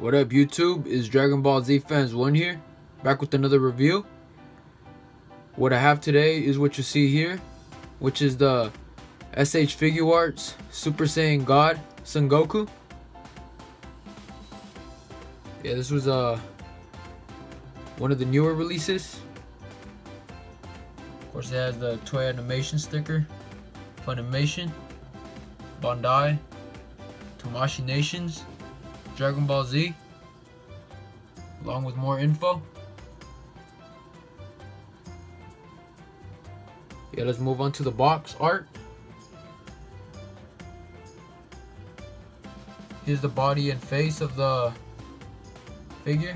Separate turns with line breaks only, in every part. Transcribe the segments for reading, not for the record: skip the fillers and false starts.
What up YouTube, is DragonballZ Fans 1 here, back with another review. What I have today is what you see here, which is the SHFiguarts Super Saiyan God Son Goku. Yeah, this was one of the newer releases. Of course it has the toy animation sticker, Funimation, Bandai, Tamashii Nations, DragonballZ, along with more info. Yeah, let's move on to the box art. Here's the body and face of the figure.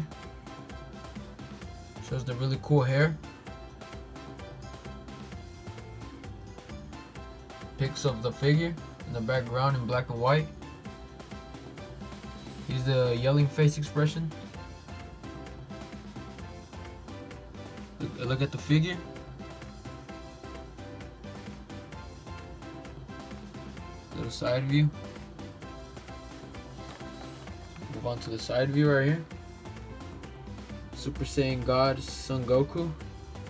Shows the really cool hair. Pics of the figure in the background in black and white. Here's the yelling face expression. Look at the figure. Little side view. Move on to the side view right here. Super Saiyan God Son Goku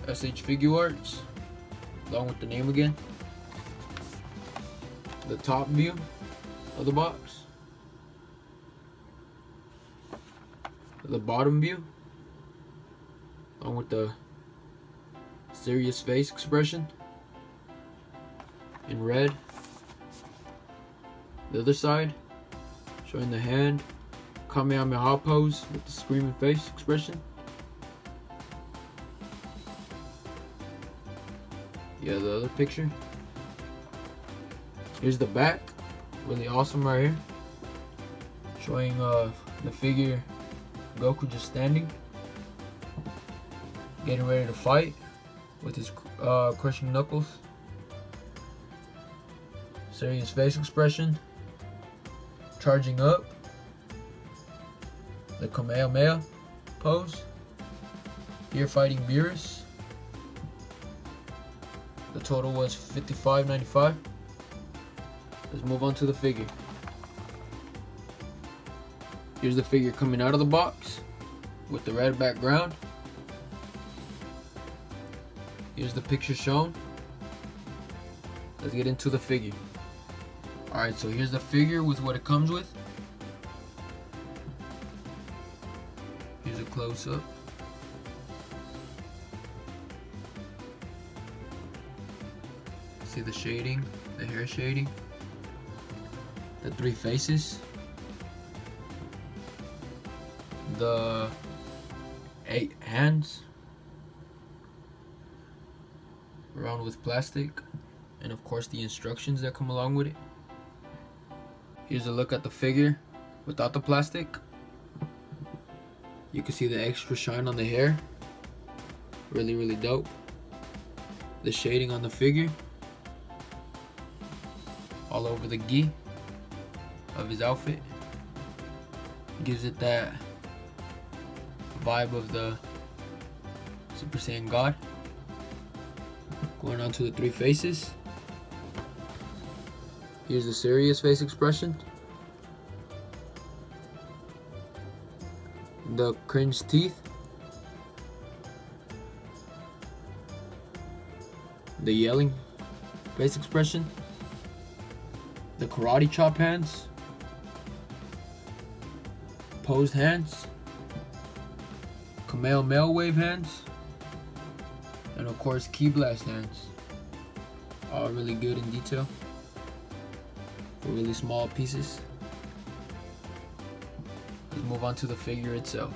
SHFiguarts, along with the name again. The top view of the box. The bottom view, along with the serious face expression in red. The other side showing the hand Kamehameha pose with the screaming face expression. Yeah, the other picture. Here's the back, really awesome right here, showing the figure Goku just standing, getting ready to fight with his crushing knuckles. Serious face expression, charging up, the Kamehameha pose. Here fighting Beerus. The total was $55.95. Let's move on to the figure. Here's the figure coming out of the box with the red background. Here's the picture shown. Let's get into the figure. Alright, so here's the figure with what it comes with. Here's a close-up. See the shading, the hair shading, the three faces, the 8 hands around with plastic, and of course the instructions that come along with it. Here's a look at the figure without the plastic. You can see the extra shine on the hair. Really dope. The shading on the figure all over the gi of his outfit gives it that vibe of the Super Saiyan God. Going on to the three faces. Here's the serious face expression, the cringe teeth, the yelling face expression, the karate chop hands, posed hands, Kamehameha wave hands, and of course ki blast hands. All really good in detail for really small pieces. Let's move on to the figure itself.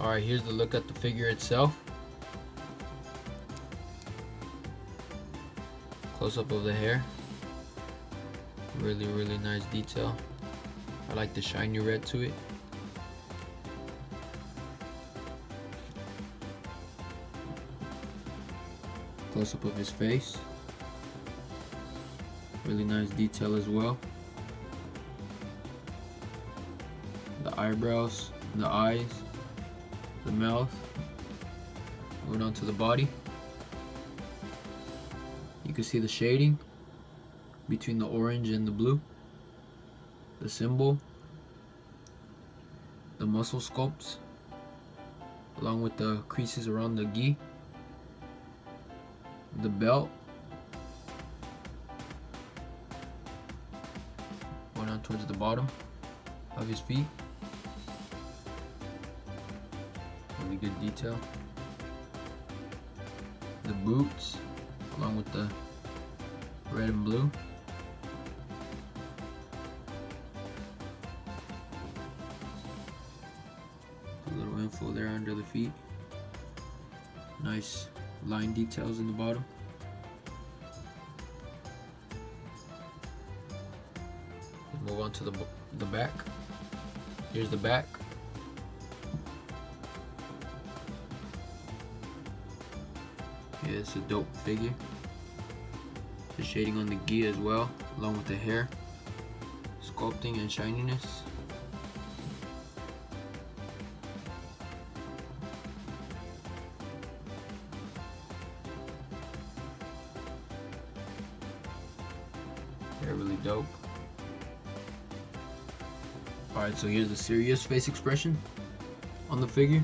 Alright, here's the look at the figure itself. Close up of the hair. Really nice detail. I like the shiny red to it. Close up of his face. Really nice detail as well. The eyebrows, the eyes, the mouth. Moving on to the body. You can see the shading between the orange and the blue. The symbol. The muscle sculpts. Along with the creases around the gi. The belt. Going on towards the bottom of his feet. Really good detail. The boots, along with the red and blue. A little info there under the feet. Nice line details in the bottom. Move on to the back. Here's the back. Yeah, it's a dope figure. The shading on the gi as well, along with the hair, sculpting and shininess. They're really dope. Alright, so here's the serious face expression on the figure,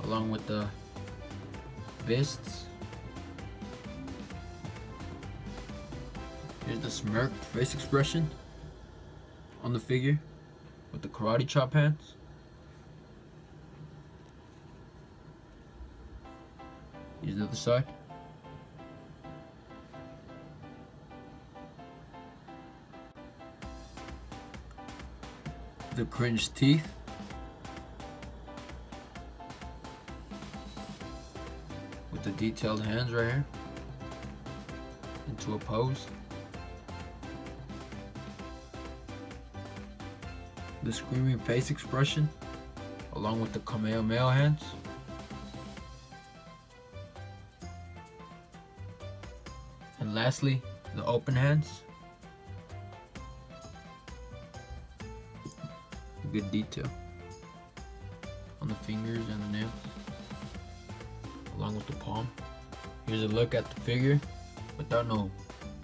along with the fists. Here's the smirked face expression on the figure with the karate chop hands. Here's the other side. The cringed teeth. With the detailed hands right here into a pose. The screaming face expression along with the Kamehameha hands. And lastly, the open hands. Good detail on the fingers and the nails, along with the palm. Here's a look at the figure without no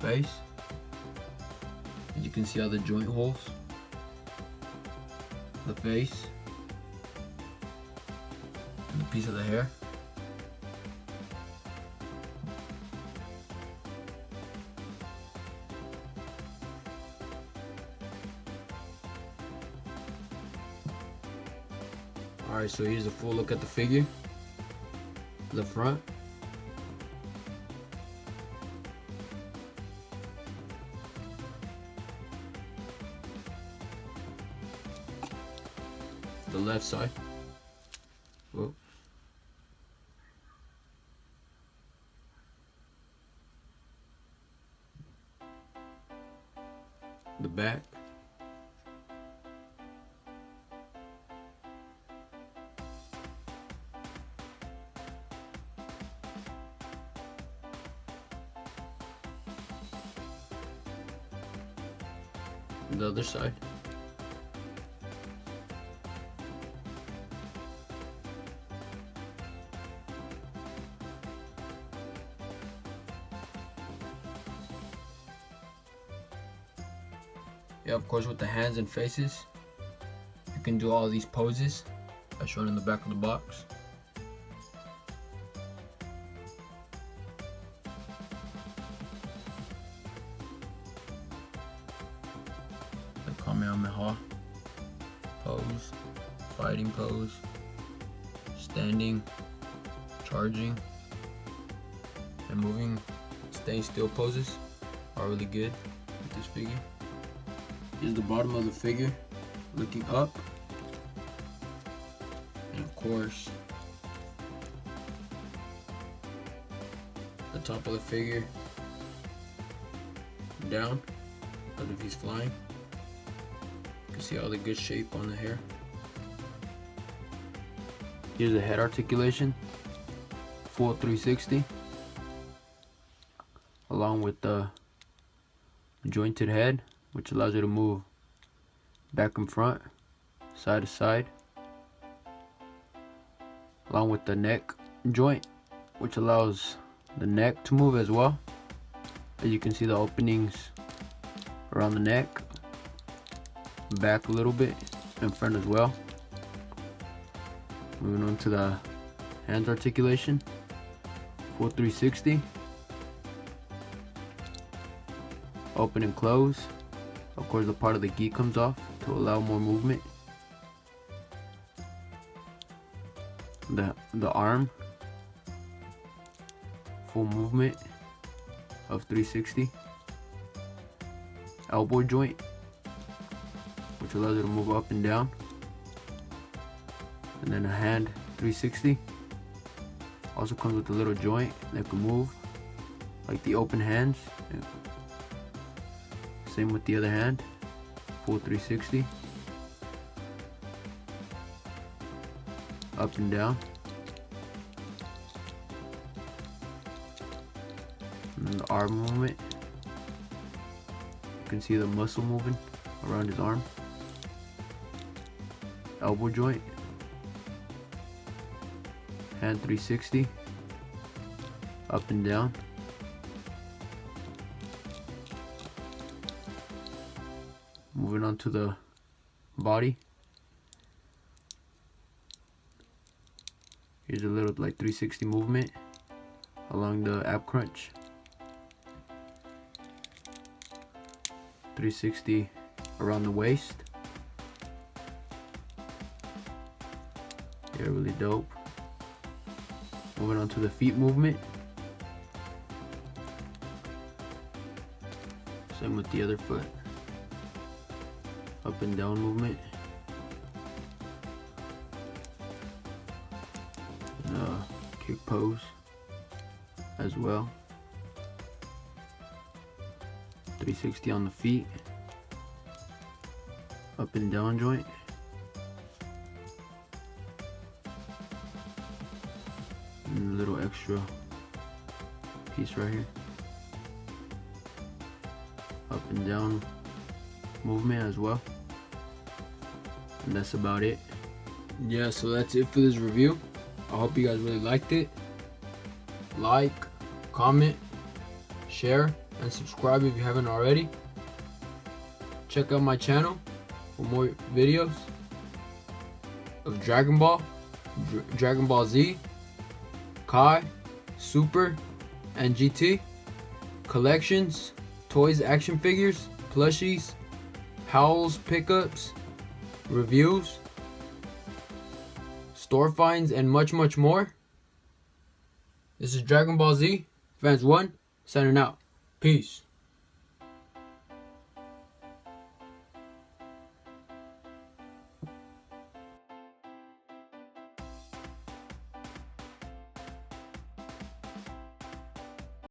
face. As you can see all the joint holes, the face, and the piece of the hair. Alright, so here's a full look at the figure. The front. The left side. Whoa. The back. The other side. Yeah, of course, with the hands and faces, you can do all these poses as shown in the back of the box. The Kamehameha pose, fighting pose, standing, charging, and moving, staying still poses are really good with this figure. Here's the bottom of the figure looking up. course, the top of the figure down as if he's flying. You can see all the good shape on the hair. Here's the head articulation, full 360, along with the jointed head, which allows you to move back and front, side to side, along with the neck joint, which allows the neck to move as well. As you can see, the openings around the neck, back a little bit, in front as well. Moving on to the hands articulation, full 360, open and close. Of course, the part of the gi comes off to allow more movement. The arm, full movement of 360. Elbow joint, which allows you to move up and down. And then a hand 360. Also comes with a little joint that can move, like the open hands. Same with the other hand, full 360. Up and down. And then the arm movement. You can see the muscle moving around his arm. Elbow joint. Hand 360. Up and down. Moving on to the body. Here's a little like 360 movement along the ab crunch. 360 around the waist. Yeah, really dope. Moving on to the feet movement. Same with the other foot. Up and down movement. Kick pose as well. 360 on the feet. Up and down joint. And a little extra piece right here. Up and down movement as well. And that's about it. Yeah, so that's it for this review. I hope you guys really liked it. Like, comment, share, and subscribe if you haven't already. Check out my channel for more videos of Dragon Ball, Dragon Ball Z, Kai, Super, and GT, collections, toys, action figures, plushies, howls, pickups, reviews, store finds, and much more. This is Dragon Ball Z Fans 1 signing out. Peace.